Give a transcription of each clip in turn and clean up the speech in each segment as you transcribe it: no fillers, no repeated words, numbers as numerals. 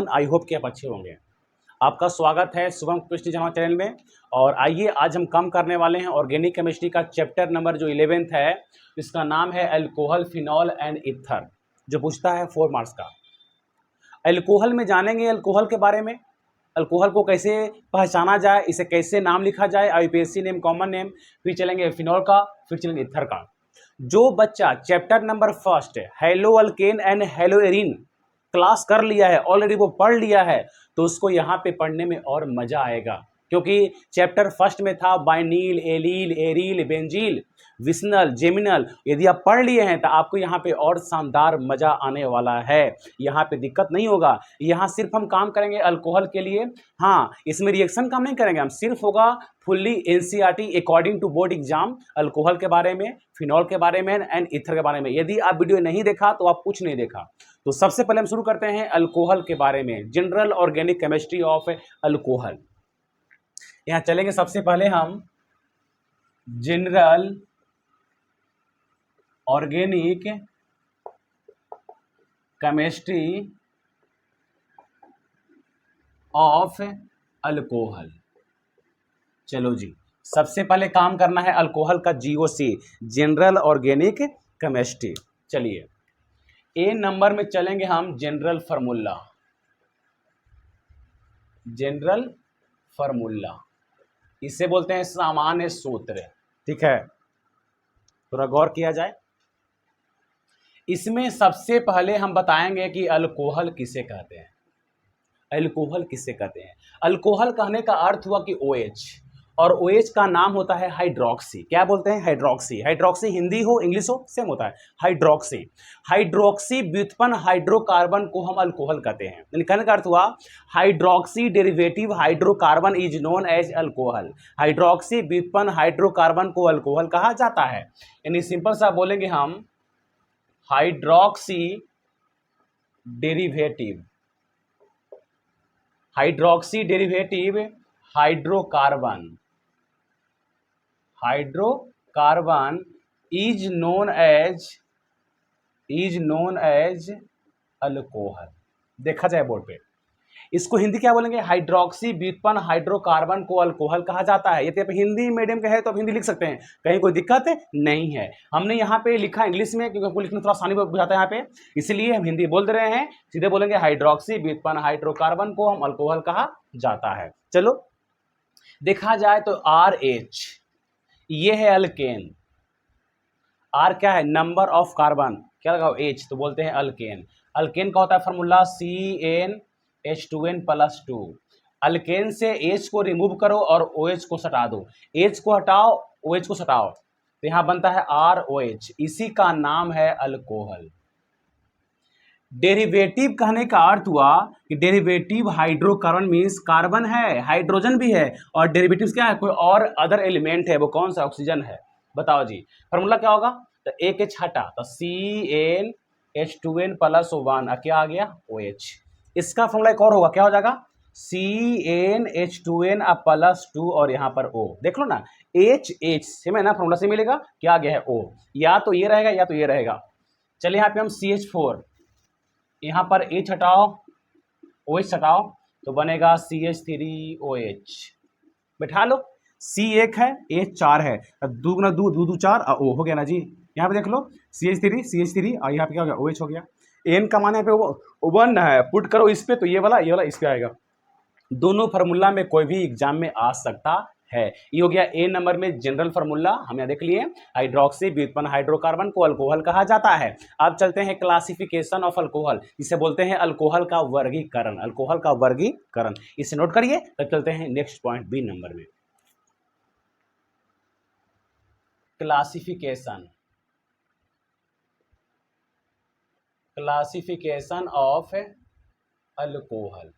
Everyone, I hope कि आप अच्छे होंगे। आपका स्वागत है शुभम कृष्ण जमा चैनल में। और आइए आज हम काम करने वाले हैं ऑर्गेनिक केमिस्ट्री का चैप्टर नंबर जो 11th है, इसका नाम है अल्कोहल, फिनॉल एंड ईथर, जो पूछता है 4 मार्क्स का। अल्कोहल में जानेंगे अल्कोहल के बारे में, अल्कोहल को कैसे पहचाना जाए, इसे कैसे नाम लिखा जाए, आईयूपीएससी नेम, कॉमन नेम, फिर चलेंगे फिनॉल का, फिर चलेंगे ईथर का। जो बच्चा chapter number first hello alkane and hello arene class कर लिया है, ऑलरेडी वो पढ़ लिया है, तो उसको यहाँ पे पढ़ने में और मजा आएगा, क्योंकि चैप्टर फर्स्ट में था बाइनील, एलील, एरील, बेंजील, विस्नल, जेमिनल। यदि आप पढ़ लिए हैं तो आपको यहाँ पे और शानदार मजा आने वाला है, यहाँ पे दिक्कत नहीं होगा। यहाँ सिर्फ हम काम करेंगे अल्कोहल के लिए, हाँ इसमें रिएक्शन काम नहीं करेंगे हम, सिर्फ होगा fully NCERT according to board exam, alcohol के बारे में, फिनॉल के बारे में एंड ईथर के बारे में। यदि आप वीडियो नहीं देखा तो आप कुछ नहीं देखा। तो सबसे पहले हम शुरू करते हैं अल्कोहल के बारे में, general organic chemistry of alcohol. यहाँ चलेंगे सबसे पहले हम general organic chemistry of alcohol. चलो जी, सबसे पहले काम करना है अल्कोहल का जीओसी, जनरल ऑर्गेनिक केमिस्ट्री। चलिए ए नंबर में चलेंगे हम जनरल फार्मूला, जनरल फार्मूला इसे बोलते हैं सामान्य सूत्र, ठीक है। थोड़ा गौर किया जाए, इसमें सबसे पहले हम बताएंगे कि अल्कोहल किसे कहते हैं। अल्कोहल किसे कहते हैं? अल्कोहल कहने का अर्थ हुआ कि OH, और OH का नाम होता है हाइड्रोक्सी। क्या बोलते हैं? हाइड्रोक्सी। हाइड्रोक्सी हिंदी हो इंग्लिश हो सेम होता है, हाइड्रोक्सी। हाइड्रोक्सी व्युत्पन्न हाइड्रोकार्बन को हम अल्कोहल कहते हैं। यानी कहने का अर्थ हुआ hydroxy derivative hydrocarbon is known as alcohol. Hydroxy व्युत्पन्न हाइड्रोकार्बन को अल्कोहल कहा जाता है। यानी सिंपल सा बोलेंगे हम hydroxy derivative, hydroxy derivative hydrocarbon, hydrocarbon is known as alcohol. देखा जाए बोर्ड पे, इसको हिंदी क्या बोलेंगे? हाइड्रोक्सी व्युत्पन्न हाइड्रोकार्बन को अल्कोहल कहा जाता है। यदि आप हिंदी मीडियम के हैं तो आप हिंदी लिख सकते हैं, कहीं कोई दिक्कत नहीं है। हमने यहाँ पे लिखा इंग्लिश में क्योंकि आपको लिखना थोड़ा आसानी बुझाता है यहाँ पे, इसलिए हम हिंदी बोल दे रहे हैं। सीधे बोलेंगे हाइड्रोक्सी व्युत्पन्न हाइड्रोकार्बन को हम अल्कोहल कहा जाता है। चलो देखा जाए तो RH ये है अल्केन, R क्या है? नंबर ऑफ कार्बन, क्या लगाओ? H, तो बोलते हैं अल्केन। अल्केन का होता है फॉर्मूला CnH2n+2। अल्केन से H को रिमूव करो और OH को सटा दो, H को हटाओ OH को सटाओ, तो यहां बनता है ROH, इसी का नाम है अल्कोहल। डेरिवेटिव कहने का अर्थ हुआ कि डेरिवेटिव हाइड्रोकार्बन मीन्स कार्बन है, हाइड्रोजन भी है, और डेरिवेटिव्स क्या है? कोई और अदर एलिमेंट है, वो कौन सा? ऑक्सीजन है। बताओ जी फॉर्मूला क्या होगा? तो एक H हटा तो CnH2n+1, क्या आ गया? OH। इसका फॉर्मूला एक और होगा, क्या हो जाएगा? CnH2n+2 और यहाँ पर O, देख लो ना, H सेम है ना, फॉर्मूला से मिलेगा, क्या आ गया है? O। या तो ये रहेगा या तो ये रहेगा। चलिए यहाँ पे हम CH4, यहाँ पर H हटाओ OH हटाओ तो बनेगा CH3OH। बैठा लो, C 1 है H 4 है, दू गुना दू, दू 4 O हो गया ना जी। यहाँ पे देख लो CH3 और यहाँ पे क्या हो गया? OH हो गया। N का मान यहाँ पे 1 है, पुट करो इस पे तो ये वाला इस पे आएगा। दोनों फार्मूला में कोई भी एग्जाम में आ सकता है। ये हो गया ए नंबर में जनरल फार्मूला, हम यहाँ देख लिए। हाइड्रोक्सी व्युत्पन्न हाइड्रोकार्बन को अल्कोहल कहा जाता है। अब चलते हैं क्लासिफिकेशन ऑफ अल्कोहल, इसे बोलते हैं अल्कोहल का वर्गीकरण। अल्कोहल का वर्गीकरण इसे नोट करिए। तब चलते हैं नेक्स्ट पॉइंट बी नंबर में, क्लासिफिकेशन ऑफ अल्कोहल,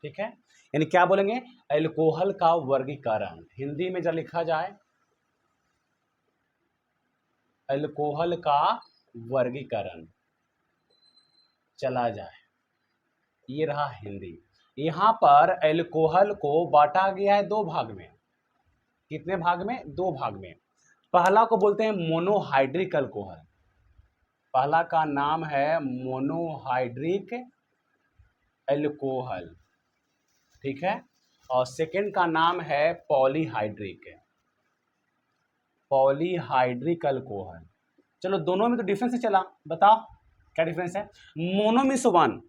ठीक है। यानी क्या बोलेंगे? अल्कोहल का वर्गीकरण। हिंदी में जब लिखा जाए अल्कोहल का वर्गीकरण, चला जाए, ये रहा हिंदी। यहां पर अल्कोहल को बांटा गया है 2 भाग में। कितने भाग में? 2 भाग में। पहला को बोलते हैं मोनोहाइड्रिक अल्कोहल, पहला का नाम है मोनोहाइड्रिक अल्कोहल, ठीक है। और सेकेंड का नाम है पॉलीहाइड्रिक, पॉलीहाइड्रिक अल्कोहल। चलो दोनों में तो डिफरेंस है, चला बताओ क्या डिफरेंस है। मोनो मीन्स वन,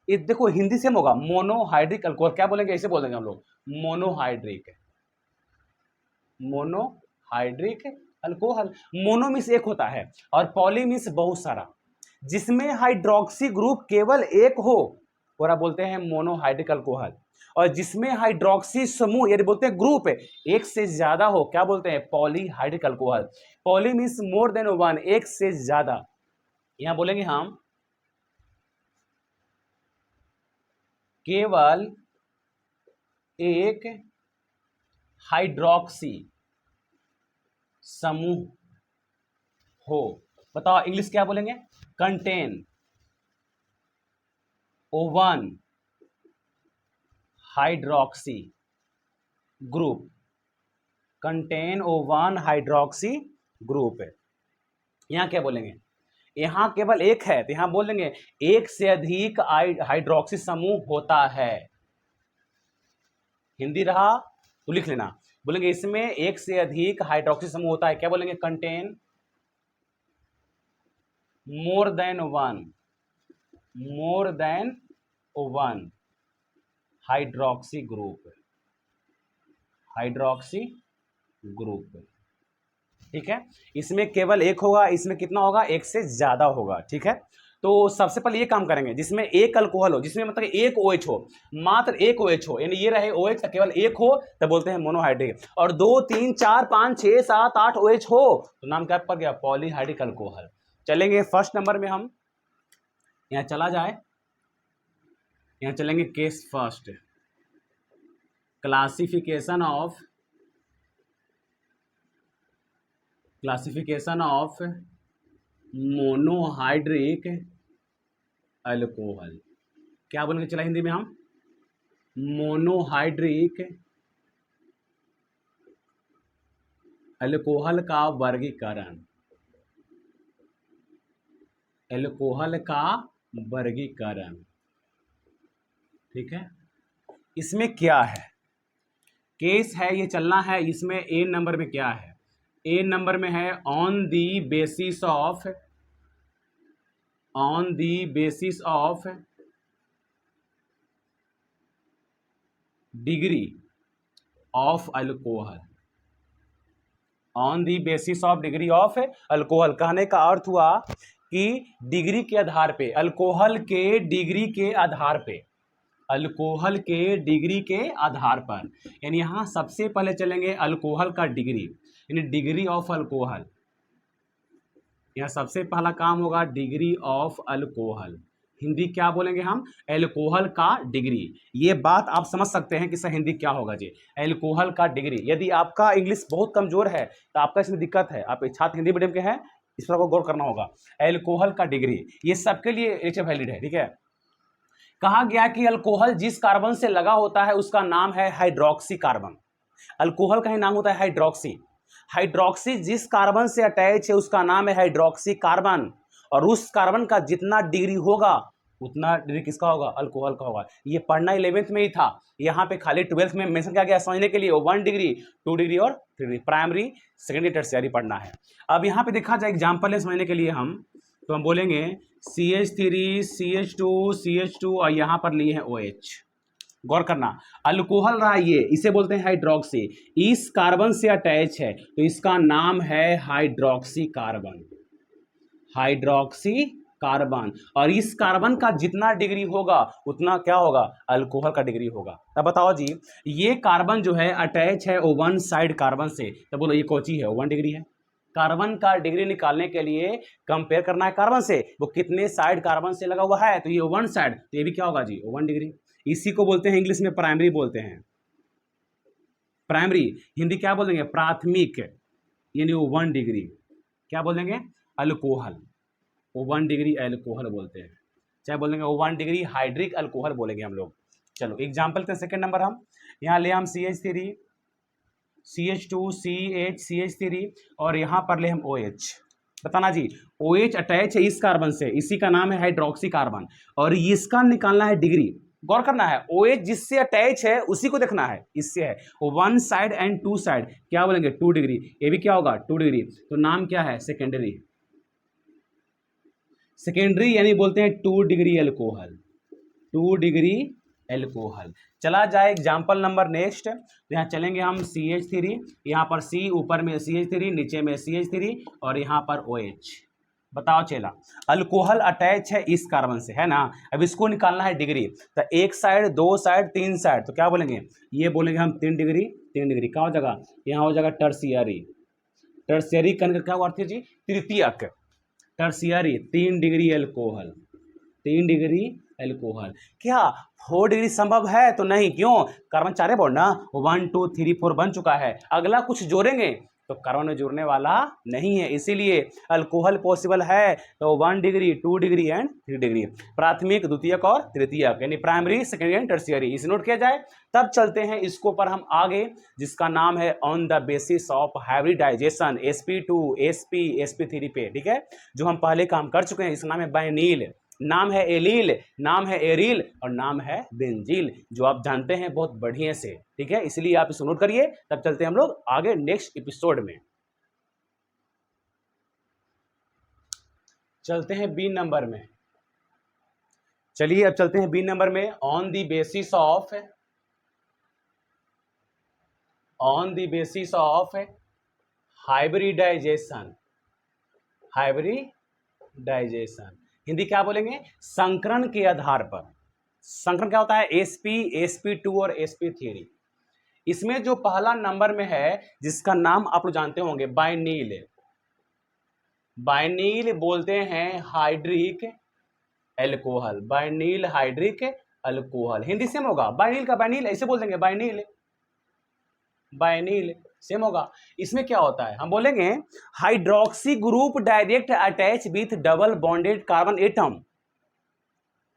ये देखो हिंदी सेम होगा, मोनोहाइड्रिक अल्कोहल क्या बोलेंगे, ऐसे बोलेंगे हम लोग, monohydric, monohydric alcohol. Mono means एक होता है और पॉली मीन्स बहुत सारा, जिसमें हाइड्रोक्सी ग्रुप केवल एक हो पूरा बोलते हैं मोनोहाइड्रिक अल्कोहल, और जिसमें हाइड्रोक्सी समूह यदि बोलते हैं ग्रुप एक से ज्यादा हो क्या बोलते हैं, polyhydric alcohol. Poly means more than one, एक से ज्यादा। यहां बोलेंगे हम केवल एक हाइड्रोक्सी समूह हो, बताओ इंग्लिश क्या बोलेंगे, contain one hydroxy group, contain one hydroxy group. यहां क्या बोलेंगे, यहां केवल एक है तो यहां बोलेंगे एक से अधिक हाइड्रोक्सी समूह होता है। हिंदी रहा तो लिख लेना, बोलेंगे इसमें एक से अधिक हाइड्रोक्सी समूह होता है, क्या बोलेंगे, contain more than one, more than one hydroxy group, hydroxy group, ठीक है। इसमें केवल एक होगा, इसमें कितना होगा, एक से ज्यादा होगा, ठीक है। तो सबसे पहले ये काम करेंगे जिसमें एक अल्कोहल हो, जिसमें मतलब एक OH हो, मात्र एक OH हो, यानी ये रहे OH केवल एक हो तब बोलते हैं मोनोहाइड्रिक, और 2 3 4 5 6 7 8 OH हो तो नाम क्या पड़ गया, पॉलीहाइड्रिक अल्कोहल। चलेंगे फर्स्ट नंबर में, हम यहां चला जाए, यहां चलेंगे case first, classification of monohydric alcohol. क्या बोलेंगे, चला हिंदी में हम, मोनोहाइड्रिक अल्कोहल का वर्गीकरण, अल्कोहल का वर्गीकरण, ठीक है। इसमें क्या है, केस है ये चलना है, इसमें ए नंबर में क्या है, ए नंबर में है on the basis of degree of alcohol, on the basis of degree of alcohol. कहने का अर्थ हुआ कि डिग्री के आधार पे, अल्कोहल के डिग्री के आधार पे, अल्कोहल के डिग्री के आधार पर, यानी यहां सबसे पहले चलेंगे अल्कोहल का डिग्री, यानी डिग्री ऑफ अल्कोहल, यह सबसे पहला काम होगा डिग्री ऑफ अल्कोहल। हिंदी क्या बोलेंगे हम, अल्कोहल का डिग्री। ये बात आप समझ सकते हैं कि सर हिंदी क्या होगा जी, अल्कोहल का डिग्री। यदि आपका इंग्लिश बहुत कमजोर है तो आपका इसमें दिक्कत है, आप छात्र हिंदी मीडियम के हैं, इस पर आपको गौर करना होगा। अल्कोहल का डिग्री ये सबके लिए एच वैलिड है, ठीक है। कहा गया कि अल्कोहल जिस कार्बन से लगा होता है उसका नाम है हाइड्रोक्सी कार्बन। अल्कोहल का ही नाम होता है हाइड्रोक्सी, हाइड्रोक्सी जिस कार्बन से अटैच है उसका नाम है हाइड्रोक्सी कार्बन, और उस कार्बन का जितना डिग्री होगा उतना डिग्री किसका होगा, अल्कोहल का होगा। ये पढ़ना 11th में ही था, यहाँ पे खाली 12th में मेंशन किया गया समझने के लिए, 1 डिग्री 2 डिग्री और 3 डिग्री, प्राइमरी सेकेंडरी टर्शियरी पढ़ना है। अब यहाँ पे देखा जाए एग्जाम्पल है समझने के लिए हम, तो हम बोलेंगे CH3 CH2 CH2 और यहाँ पर लिए हैं OH। गौर करना, अल्कोहल रहा ये, इसे बोलते हैं हाइड्रोक्सी, इस कार्बन से अटैच है तो इसका नाम है हाइड्रोक्सी कार्बन, हाइड्रोक्सी कार्बन, और इस कार्बन का जितना डिग्री होगा उतना क्या होगा, अल्कोहल का डिग्री होगा। तब बताओ जी, ये कार्बन जो है अटैच है O1 साइड कार्बन से, तब बोलो ये कौची है, O1 डिग्री है। कार्बन का डिग्री निकालने के लिए कंपेयर करना है कार्बन से, वो कितने साइड कार्बन से लगा हुआ है, तो ये O1 साइड, तो ये भी क्या होगा जी, O1 डिग्री। इसी को बोलते हैं इंग्लिश में प्राइमरी बोलते हैं, प्राइमरी, हिंदी क्या बोलेंगे, प्राथमिक, यानी O1 डिग्री क्या बोलेंगे, अल्कोहल, O1 डिग्री अल्कोहल बोलते हैं, चाहे बोलेंगे O1 डिग्री हाइड्रिक अल्कोहल बोलेंगे हम लोग। चलो एग्जाम्पल के सेकेंड नंबर, हम यहाँ ले हम CH3 CH2 CH CH3 और यहाँ पर ले हम OH। बताना जी, OH अटैच है इस कार्बन से, इसी का नाम है हाइड्रोक्सी कार्बन, और इसका निकालना है डिग्री। गौर करना है, OH जिससे अटैच है उसी को देखना है, इससे है one side and two side, क्या बोलेंगे 2 डिग्री, ये भी क्या होगा 2 डिग्री, तो नाम क्या है सेकेंडरी, सेकेंडरी यानी बोलते हैं 2 डिग्री एल्कोहल, 2 डिग्री एल्कोहल। चला जाए एग्जाम्पल नंबर नेक्स्ट, तो यहाँ चलेंगे हम CH3, यहाँ पर C ऊपर में CH3 नीचे में CH3 और यहाँ पर OH। बताओ चेला, अल्कोहल अटैच है इस कार्बन से, है ना, अब इसको निकालना है डिग्री, तो एक साइड, दो साइड, तीन साइड, तो क्या बोलेंगे, ये बोलेंगे हम 3 डिग्री, 3 डिग्री क्या हो जाएगा, यहाँ हो जाएगा टर्सियरी, टर्सियरी करने का क्या हुआ जी, तृतीयक, tertiary 3 degree alcohol, 3 degree alcohol. क्या 4 डिग्री संभव है, तो नहीं, क्यों, कार्बन चारे बॉन्ड ना 1 2 3 4 बन चुका है, अगला कुछ जोड़ेंगे तो कार्बन में जुड़ने वाला नहीं है, इसीलिए अल्कोहल पॉसिबल है तो 1 डिग्री 2 डिग्री एंड 3 डिग्री, प्राथमिक, द्वितीयक और तृतीयक, यानी प्राइमरी, सेकेंडरी एंड टर्शियरी, इसे नोट किया जाए। तब चलते हैं इसको पर हम आगे, जिसका नाम है on the basis of hybridization sp2 sp sp3 पे, ठीक है, जो हम पहले काम कर चुके हैं, इसका नाम है बाइनील, नाम है एलील, नाम है एरिल और नाम है बेंजील, जो आप जानते हैं बहुत बढ़िया से, ठीक है, इसलिए आप इसको नोट करिए। तब चलते हैं हम लोग आगे नेक्स्ट एपिसोड में। चलते हैं बी नंबर में, चलिए अब चलते हैं बी नंबर में, on the basis of hybridization, hybridization Hindi क्या बोलेंगे, संकरण के आधार पर, संकरण क्या होता है, sp sp2 और sp3, इसमें जो पहला नंबर में है जिसका नाम आप लोग जानते होंगे बाइनील, बाइनील बोलते हैं hydric alcohol, vinyl hydric alcohol, Hindi same होगा, बाइनील का बाइनील ऐसे बोल देंगे, बाइनील, बाइनील सेम होगा। इसमें क्या होता है, हम बोलेंगे hydroxy group direct attach with double bonded carbon atom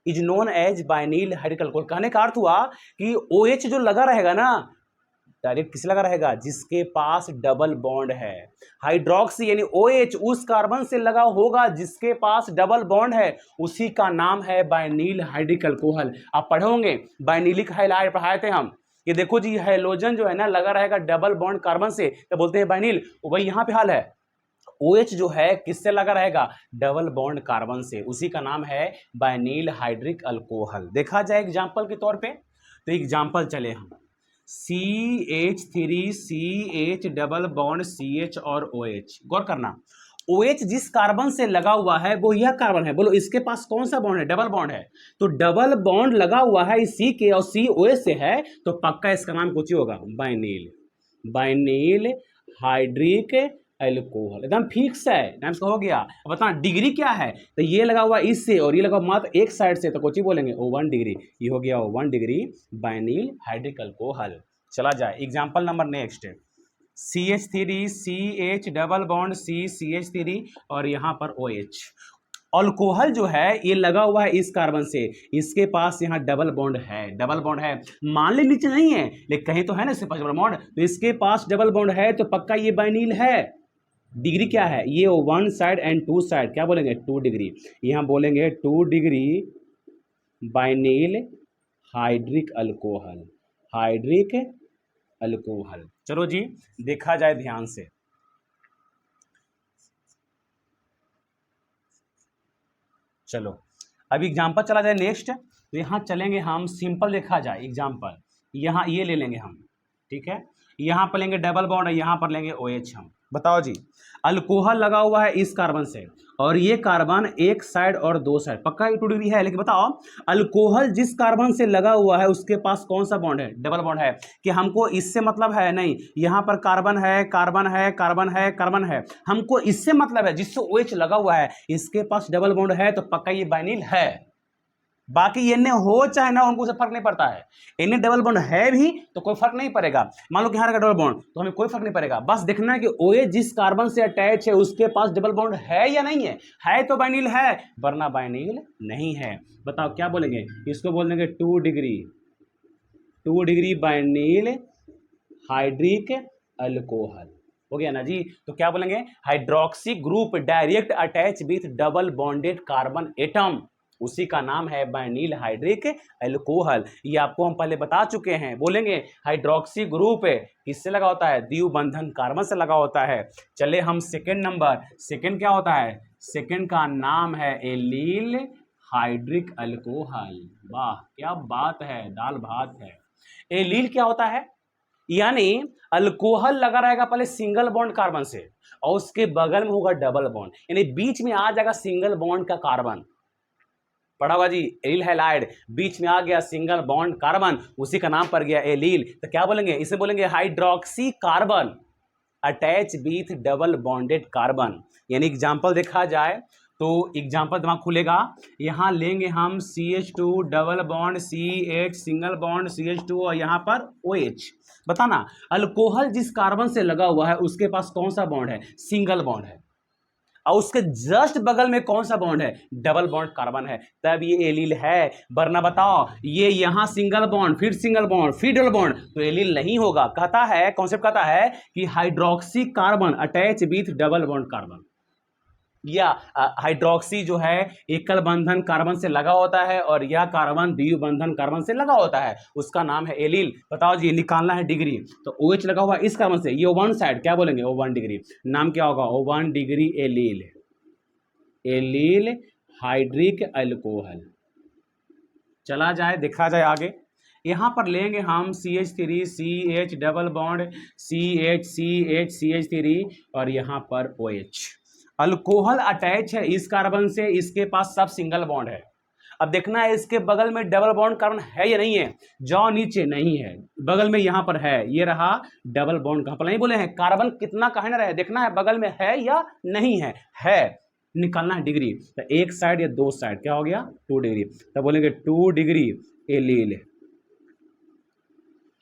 is known as vinyl hydric alcohol. कहने का अर्थ हुआ कि OH जो लगा रहेगा ना, डायरेक्ट किस लगा रहेगा, जिसके पास डबल बॉन्ड है, हाइड्रोक्सी यानी OH उस कार्बन से लगा होगा जिसके पास डबल बॉन्ड है, उसी का नाम है बाइनील हाइड्रिक अल्कोहल। आप पढ़े होंगे बाइनीलिक हाइलाइड पढ़ाए थे हम, ये देखो जी हाइड्रोजन जो है ना लगा रहेगा डबल बॉन्ड कार्बन से, तो बोलते हैं बाइनील, वही यहाँ पे हाल है, OH जो है किससे लगा रहेगा, डबल बॉन्ड कार्बन से, उसी का नाम है बाइनील हाइड्रिक अल्कोहल। देखा जाए एग्जाम्पल के तौर पे, तो एग्जाम्पल चले हम, CH3 CH double bond CH और OH, गौर करना, OH जिस कार्बन से लगा हुआ है वो यह कार्बन है, बोलो इसके पास कौन सा बॉन्ड है, डबल बॉन्ड है, तो डबल बॉन्ड लगा हुआ है इस C के और C OH से है, तो पक्का इसका नाम कुछ ही होगा, बाइनील, बाइनील हाइड्रिक एल्कोहल, एकदम फिक्स है, नाम इसका हो गया। अब बता डिग्री क्या है, तो ये लगा हुआ इससे और ये लगा हुआ मात्र एक साइड से, तो कुछ ही बोलेंगे 1 डिग्री, ये हो गया 1 डिग्री बाइनील हाइड्रिक अल्कोहल। चला जाए example number next, CH3 CH double bond C CH3 और यहाँ पर OH, अल्कोहल जो है ये लगा हुआ है इस कार्बन से, इसके पास यहाँ डबल बॉन्ड है, डबल बॉन्ड है, मान ले नीचे नहीं है लेकिन कहीं तो है ना इसके पास डबल बॉन्ड, तो इसके पास डबल बॉन्ड है तो पक्का ये बाइनील है। डिग्री क्या है, ये 1 साइड एंड 2 साइड, क्या बोलेंगे 2 डिग्री, यहाँ बोलेंगे 2 degree vinyl hydric alcohol, hydric alcohol. चलो जी देखा जाए ध्यान से, चलो अब एग्जाम्पल चला जाए नेक्स्ट, तो यहाँ चलेंगे हम सिंपल देखा जाए एग्जाम्पल, यहाँ ये ले लेंगे हम, ठीक है, यहाँ पर लेंगे डबल बॉन्ड और यहाँ पर लेंगे OH हम। बताओ जी अल्कोहल लगा हुआ है इस कार्बन से और ये कार्बन एक साइड और दो साइड, पक्का 2 डिग्री है, लेकिन बताओ अल्कोहल जिस कार्बन से लगा हुआ है उसके पास कौन सा बॉन्ड है, डबल बॉन्ड है, कि हमको इससे मतलब है नहीं, यहाँ पर कार्बन है कार्बन है कार्बन है कार्बन है, हमको इससे मतलब है जिससे OH लगा हुआ है, इसके पास डबल बॉन्ड है तो पक्का ये बाइनील है। बाकी इन्हें हो चाहे ना उनको से फर्क नहीं पड़ता है, इन्हें डबल बॉन्ड है भी तो कोई फर्क नहीं पड़ेगा, मान लो कि यहाँ का डबल बॉन्ड तो हमें कोई फर्क नहीं पड़ेगा, बस देखना है कि OH जिस कार्बन से अटैच है उसके पास डबल बॉन्ड है या नहीं है तो बाइनील है वरना बाइनील नहीं है। बताओ क्या बोलेंगे, इसको बोल देंगे 2 डिग्री बाइनील हाइड्रिक अल्कोहल, हो गया ना जी। तो क्या बोलेंगे, hydroxy group direct attach with double bonded carbon atom, उसी का नाम है बाइनील हाइड्रिक एल्कोहल। ये आपको हम पहले बता चुके हैं। बोलेंगे हाइड्रोक्सी ग्रुप किससे लगा होता है? द्विबंधन कार्बन से लगा होता है। चले हम सेकंड नंबर, सेकंड क्या होता है? सेकंड का नाम है एलील हाइड्रिक अल्कोहल। वाह क्या बात है, दाल भात है। एलील क्या होता है? यानी अल्कोहल लगा रहेगा पहले सिंगल बॉन्ड कार्बन से और उसके बगल में होगा डबल बॉन्ड, यानी बीच में आ जाएगा सिंगल बॉन्ड का कार्बन। पढ़ा हुआ जी, एलील हैलाइड, बीच में आ गया सिंगल बॉन्ड कार्बन, उसी का नाम पड़ गया एलील। तो क्या बोलेंगे? इसे बोलेंगे hydroxy carbon attach with double bonded carbon. यानी एग्जांपल देखा जाए तो एग्जांपल दिमाग खुलेगा। यहाँ लेंगे हम CH2 double bond CH single bond CH2 और यहाँ पर OH। बताना अल्कोहल जिस कार्बन से लगा हुआ है उसके पास कौन सा बॉन्ड है? सिंगल बॉन्ड है। और उसके जस्ट बगल में कौन सा बॉन्ड है? डबल बॉन्ड कार्बन है, तब ये एलील है। वरना बताओ ये यहां सिंगल बॉन्ड फिर सिंगल बॉन्ड फिर डबल बॉन्ड, तो एलील नहीं होगा। कहता है, कॉन्सेप्ट कहता है कि hydroxy carbon attach with double bond carbon, या हाइड्रोक्सी जो है एकल बंधन कार्बन से लगा होता है और यह कार्बन द्विबंधन कार्बन से लगा होता है, उसका नाम है एलील। बताओ जी, निकालना है डिग्री। तो OH लगा हुआ इस कार्बन से, ये O1 साइड, क्या बोलेंगे? O1 degree. नाम क्या होगा? O1 degree allele, allele hydric alcohol. चला जाए, देखा जाए आगे। यहां पर लेंगे हम CH3 CH double bond CH और यहां पर OH। अल्कोहल अटैच है इस कार्बन से, इसके पास सब सिंगल बॉन्ड है। अब देखना है इसके बगल में डबल बॉन्ड कार्बन है या नहीं है। जाओ नीचे, नहीं है, बगल में यहां पर है, ये रहा डबल बॉन्ड। कहां पर नहीं बोले हैं? कार्बन कितना कहा ना रहे, देखना है बगल में है या नहीं है। है, निकालना है डिग्री। तो एक साइड या दो साइड, क्या हो गया? 2 डिग्री। तो बोलेंगे 2 degree allele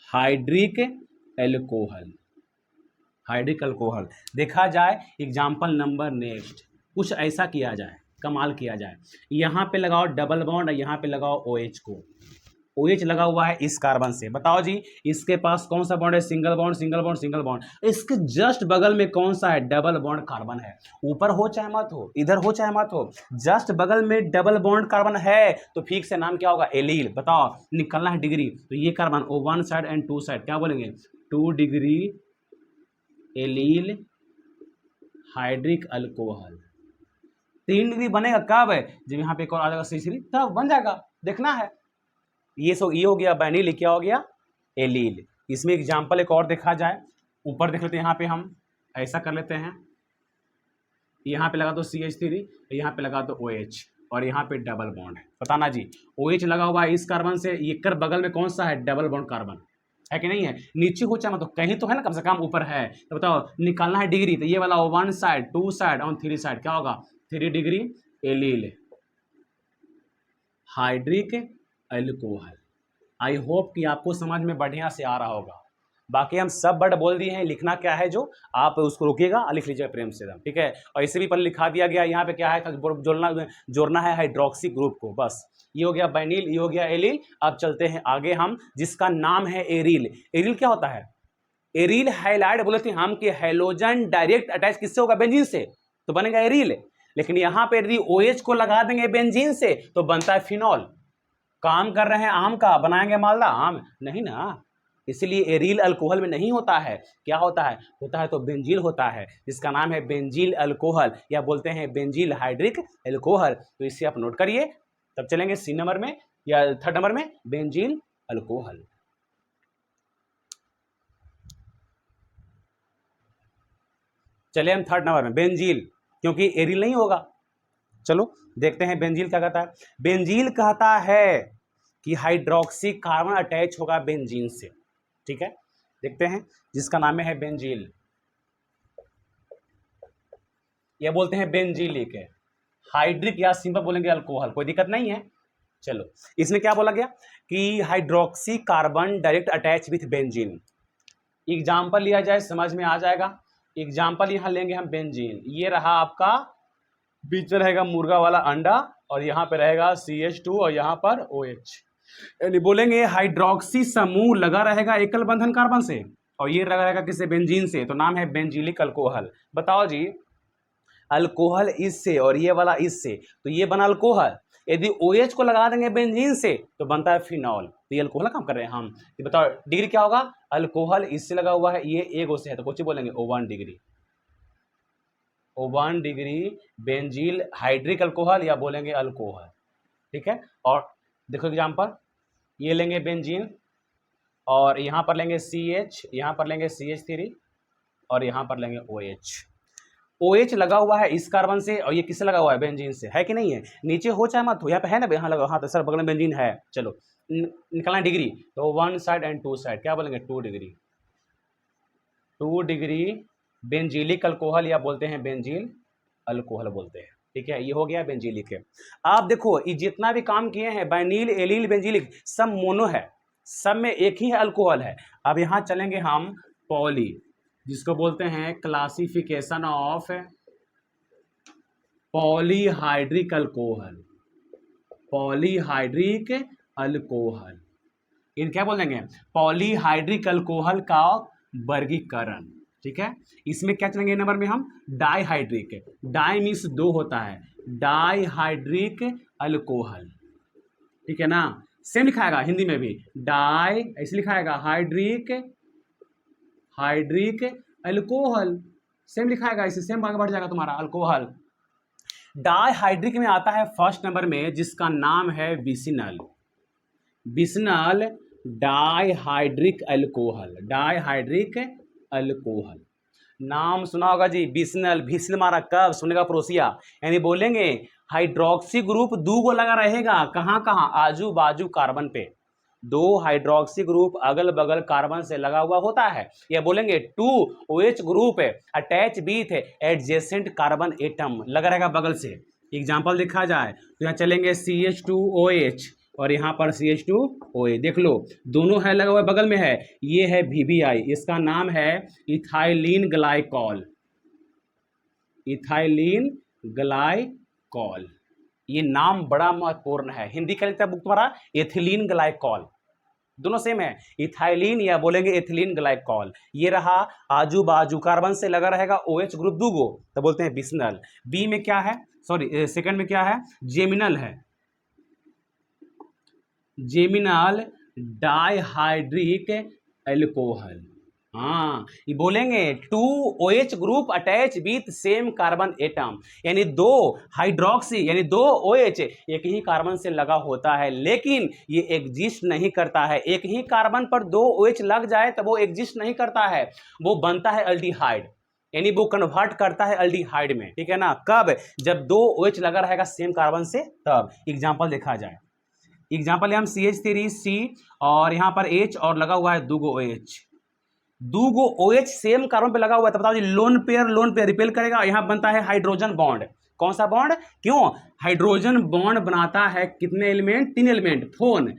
hydric alcohol, hydric alcohol. देखा जाए एग्जाम्पल नंबर नेक्स्ट, कुछ ऐसा किया जाए, कमाल किया जाए। यहाँ पे लगाओ डबल बॉन्ड और यहाँ पे लगाओ OH को। OH लगा हुआ है इस कार्बन से। बताओ जी, इसके पास कौन सा बॉन्ड है? Single bond single bond single bond. इसके जस्ट बगल में कौन सा है? डबल बॉन्ड कार्बन है। ऊपर हो चाहे मत हो, इधर हो चाहे मत हो, जस्ट बगल में डबल बॉन्ड कार्बन है, तो फिक्स से नाम क्या होगा? एलील। बताओ, निकलना है डिग्री। तो ये carbon O1 side and 2 side, क्या बोलेंगे? 2 degree allele hydric alcohol. 3 degree बनेगा कब? जब यहाँ पे एक और आ जाएगा CH3, तब बन जाएगा। देखना है। ये हो गया बाइनील, क्या हो गया? एलील। इसमें एग्जांपल एक और देखा जाए, ऊपर देख लेते हैं। यहाँ पे हम ऐसा कर लेते हैं, यहाँ पे लगा दो CH3, यहाँ पे लगा दो OH और यहाँ पे डबल बॉन्ड है। बताना जी, OH लगा हुआ है इस कार्बन से, ये कर बगल में कौन सा है? डबल बॉन्ड कार्बन है कि नहीं है? नीचे हो चाहे तो कहीं तो है ना, कम से कम ऊपर है। तो बताओ, निकालना है डिग्री। तो ये वाला 1 साइड 2 साइड और 3 साइड, क्या होगा? 3 degree allele hydric alcohol. I hope कि आपको समझ में बढ़िया से आ रहा होगा। बाकी हम सब वर्ड बोल दिए हैं, लिखना क्या है जो आप उसको रोकिएगा, लिख लीजिएगा प्रेम से एकदम, ठीक है। और इसे भी पहले लिखा दिया गया। यहाँ पे क्या है? जोड़ना है हाइड्रोक्सी ग्रुप को, बस। ये हो गया बाइनील, ये हो गया एलील। अब चलते हैं आगे हम, जिसका नाम है एरील। एरील क्या होता है? एरील हैलाइड बोले थे हम कि हैलोजन डायरेक्ट अटैच किससे होगा? बेंजीन से, तो बनेगा एरील। लेकिन यहाँ पे यदि OH को लगा देंगे बेंजीन से तो बनता है फिनॉल। काम कर रहे हैं आम का, बनाएंगे मालदा आम? नहीं ना, इसलिए एरील अल्कोहल में नहीं होता है। क्या होता है? होता है तो बेंजील होता है, जिसका नाम है बेंजील अल्कोहल, या बोलते हैं बेंजील हाइड्रिक अल्कोहल। तो इसे आप नोट करिए। तब चलेंगे C नंबर में या 3rd नंबर में, बेंजील अल्कोहल। चले हम 3rd नंबर में, बेंजील, क्योंकि एरील नहीं होगा। चलो देखते हैं बेंजील क्या कहता है। बेंजील कहता है कि हाइड्रोक्सी कार्बन अटैच होगा बेंजीन से, ठीक है। देखते हैं, जिसका नाम है बेंजील, यह बोलते हैं बेंजीलिक है, हाइड्रिक या सिंपल बोलेंगे अल्कोहल, कोई दिक्कत नहीं है। चलो, इसमें क्या बोला गया कि hydroxy carbon direct attach with benzene. Example लिया जाए, समझ में आ जाएगा। एग्जाम्पल यहां लेंगे हम बेंजीन। ये रहा आपका, बीच में रहेगा मुर्गा वाला अंडा और यहाँ पे रहेगा CH2 और यहाँ पर OH। यानी बोलेंगे हाइड्रोक्सी समूह लगा रहेगा एकल बंधन कार्बन से और ये लगा रहेगा किससे? बेंजीन से, तो नाम है बेंजीलिक अल्कोहल। बताओ जी, अल्कोहल इससे और ये वाला इससे, तो ये बना अल्कोहल। यदि OH को लगा देंगे बेंजीन से तो बनता है फिनॉल। तो ये अल्कोहल काम कर रहे हैं हम। तो बताओ डिग्री क्या होगा, अल्कोहल इससे लगा हुआ है, ये एक से है तो कुछ बोलेंगे O1 degree, O1 degree बेंजील hydric alcohol या बोलेंगे अल्कोहल। ठीक है, और देखो एग्जाम्पल, ये लेंगे बेंजीन और यहाँ पर लेंगे CH, यहाँ पर लेंगे CH3 और यहाँ पर लेंगे OH। OH लगा हुआ है इस कार्बन से और ये किससे लगा हुआ है, बेंजीन से, है कि नहीं है? नीचे हो चाहे मत हो, यहाँ पे है ना, यहाँ लगा, हाँ तो सर बगल में बेंजीन है। चलो निकालना डिग्री, तो 1 साइड एंड 2 साइड, क्या बोलेंगे 2 डिग्री, 2 डिग्री बेंजीलिक अल्कोहल या बोलते हैं बेंजील अल्कोहल बोलते हैं। ठीक है, ये हो गया बेंजीलिक है। आप देखो ये जितना भी काम किए हैं, बाइनील, एलील, बेंजीलिक, सब मोनो है, सब में एक ही अल्कोहल है। अब यहाँ चलेंगे हम पॉली, जिसको बोलते हैं classification of polyhydric alcohol, polyhydric alcohol, इन क्या बोल देंगे, पॉलीहाइड्रिक अल्कोहल का वर्गीकरण। ठीक है, इसमें क्या चलेंगे नंबर में हम, डाइहाइड्रिक, डाई मीन्स दो होता है, डाइहाइड्रिक अल्कोहल। ठीक है ना, सेम लिखाएगा हिंदी में भी, डाई ऐसे लिखाएगा, हाइड्रिक, हाइड्रिक अल्कोहल, सेम लिखाएगा, इससे सेम आगे बढ़ जाएगा तुम्हारा अल्कोहल। डाइहाइड्रिक में आता है फर्स्ट नंबर में, जिसका नाम है बिसिनल, बिसिनल डाइहाइड्रिक अल्कोहल, डाइहाइड्रिक अल्कोहल। नाम सुना होगा जी, बिसिनल, बिसिल मारा कब सुनेगा प्रोसिया, यानी बोलेंगे हाइड्रोक्सी ग्रुप दो गो लगा रहेगा, कहाँ कहाँ, आजू बाजू कार्बन पे, दो हाइड्रोक्सी ग्रुप अगल बगल कार्बन से लगा हुआ होता है, या बोलेंगे 2 OH group attach with adjacent carbon atom लगा रहेगा बगल से। एग्जाम्पल देखा जाए तो यहाँ चलेंगे CH2OH और यहाँ पर CH2OH, देख लो दोनों है लगा हुआ बगल में है, ये है VBI, इसका नाम है इथाइलिन ग्लाइकॉल, इथाइलिन ग्लाइकॉल, ये नाम बड़ा महत्वपूर्ण है। हिंदी का लिखता है बुक तुम्हारा एथिलीन ग्लाइकॉल, दोनों सेम है, इथाइलिन या बोलेंगे एथिलीन ग्लाइकॉल। ये रहा आजू बाजू कार्बन से लगा रहेगा OH ग्रुप दूगो, तो बोलते हैं बिस्नल। बी में क्या है, सॉरी सेकंड में क्या है, जेमिनल है, जेमिनल डाइहाइड्रिक अल्कोहल। हाँ, ये बोलेंगे 2 OH group attach with same carbon atom, यानी दो हाइड्रोक्सी यानी 2 OH एक ही कार्बन से लगा होता है, लेकिन ये एग्जिस्ट नहीं करता है। एक ही कार्बन पर 2 OH लग जाए तब वो एग्जिस्ट नहीं करता है, वो बनता है अल्डिहाइड, यानी वो कन्वर्ट करता है अल्डिहाइड में। ठीक है ना, कब, जब 2 OH लगा रहेगा सेम कार्बन से तब। एग्जाम्पल देखा जाए, एग्जाम्पल हम CH3C और यहाँ पर H और लगा हुआ है दूगो OH, दूगो OH सेम कार्बन पे लगा हुआ है, तो बताओ जी लोन पेयर रिपेल करेगा, यहाँ बनता है हाइड्रोजन बॉन्ड। कौन सा बॉन्ड, क्यों, हाइड्रोजन बॉन्ड बनाता है कितने element, 3 element, phone,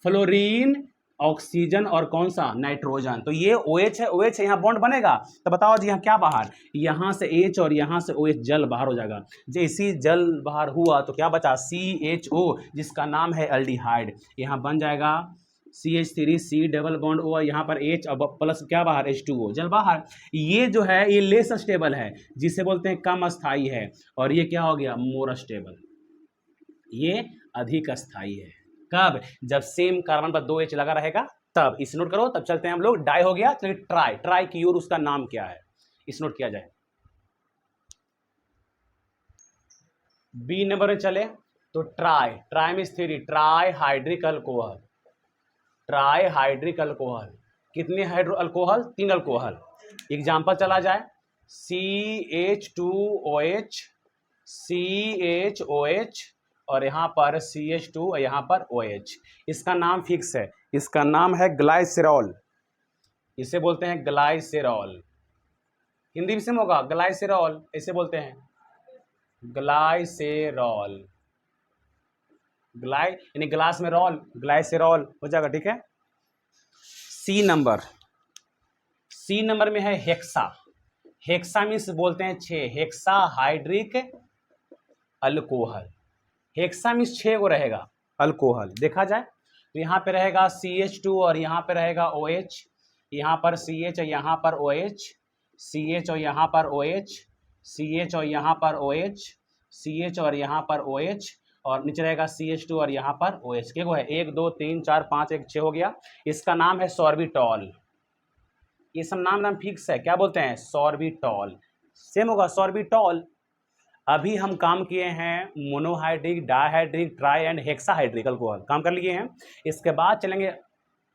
fluorine, oxygen और कौन सा, नाइट्रोजन। तो ये OH है, OH है, यहाँ बॉन्ड बनेगा, तो बताओ जी यहाँ क्या बाहर, यहाँ से H और यहाँ से OH, जल बाहर हो जाएगा, जैसे जल बाहर हुआ तो क्या बचा, CHO, जिसका नाम है अल्डिहाइड, यहाँ बन जाएगा CH3C डबल बॉन्ड O, यहाँ पर H और प्लस क्या बाहर, H2O, जल बाहर। ये जो है ये लेस स्टेबल है, जिसे बोलते हैं कम स्थायी है, और ये क्या हो गया, मोर स्टेबल, ये अधिक स्थायी है। कब, जब सेम कार्बन पर 2 H लगा रहेगा तब। इस नोट करो, तब चलते हैं हम लोग, डाई हो गया, चलिए ट्राई, ट्राई की ओर उसका नाम क्या है, इस नोट किया जाए। बी नंबर में चले तो try, try means 3, try hydric alcohol, try hydric alcohol, कितने हाइड्रो अल्कोहल, 3 अल्कोहल। एग्जाम्पल चला जाए, CH2OH, CHOH और यहाँ पर CH2 और यहाँ पर OH, इसका नाम फिक्स है, इसका नाम है ग्लाइसेरॉल, इसे बोलते हैं ग्लाइसेरॉल, हिंदी में सेम होगा, ग्लाइसेरॉल ऐसे बोलते हैं, ग्लाइसेरॉल, ग्लाई यानी ग्लास में रोल, ग्लाइसेरॉल हो जाएगा। ठीक है, सी नंबर में है हेक्सा, हेक्सा मीन्स बोलते हैं 6, hexa hydric alcohol, hexa means 6 को रहेगा अल्कोहल। देखा जाए तो यहाँ पे रहेगा CH2 और यहाँ पे रहेगा OH, यहाँ पर CH और यहाँ पर OH, CH और यहाँ पर OH, CH और यहाँ पर OH, CH और यहाँ पर OH, और नीचे रहेगा CH2 और यहाँ पर OH के को है 1 2 3 4 5 1 6 हो गया। इसका नाम है सॉर्बिटॉल। ये सब नाम फिक्स है, क्या बोलते हैं, सॉर्बिटॉल, सेम होगा सॉर्बिटॉल। अभी हम काम किए हैं monohydric, dihydric, tri and hexahydric alcohol, काम कर लिए हैं। इसके बाद चलेंगे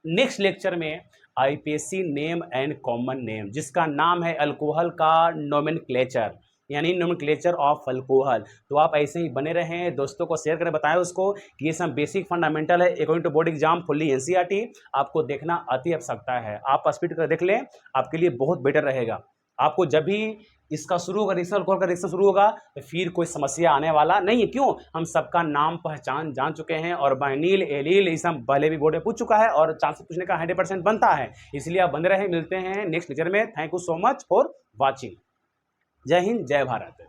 नेक्स्ट लेक्चर में IUPAC name and common name, जिसका नाम है अल्कोहल का नोमेनक्लेचर, यानी नोमेनक्लेचर ऑफ अल्कोहल। तो आप ऐसे ही बने रहें, दोस्तों को शेयर करें, बताएं उसको कि ये सब बेसिक फंडामेंटल है according to board exam, fully NCERT, आपको देखना अति आवश्यकता है। आप स्पीड कर देख लें, आपके लिए बहुत बेटर रहेगा। आपको जब भी इसका शुरू होगा, रिएक्शन अल्कोहल का रिएक्शन शुरू होगा, तो फिर कोई समस्या आने वाला नहीं है। क्यों, हम सबका नाम पहचान जान चुके हैं, और बाइनिल एलील ये सब पहले भी बोर्ड में पूछ चुका है, और चांस पूछने का 100% बनता है। इसलिए आप बने रहे, मिलते हैं नेक्स्ट लेक्चर में। Thank you so much for watching. जय हिंद, जय भारत।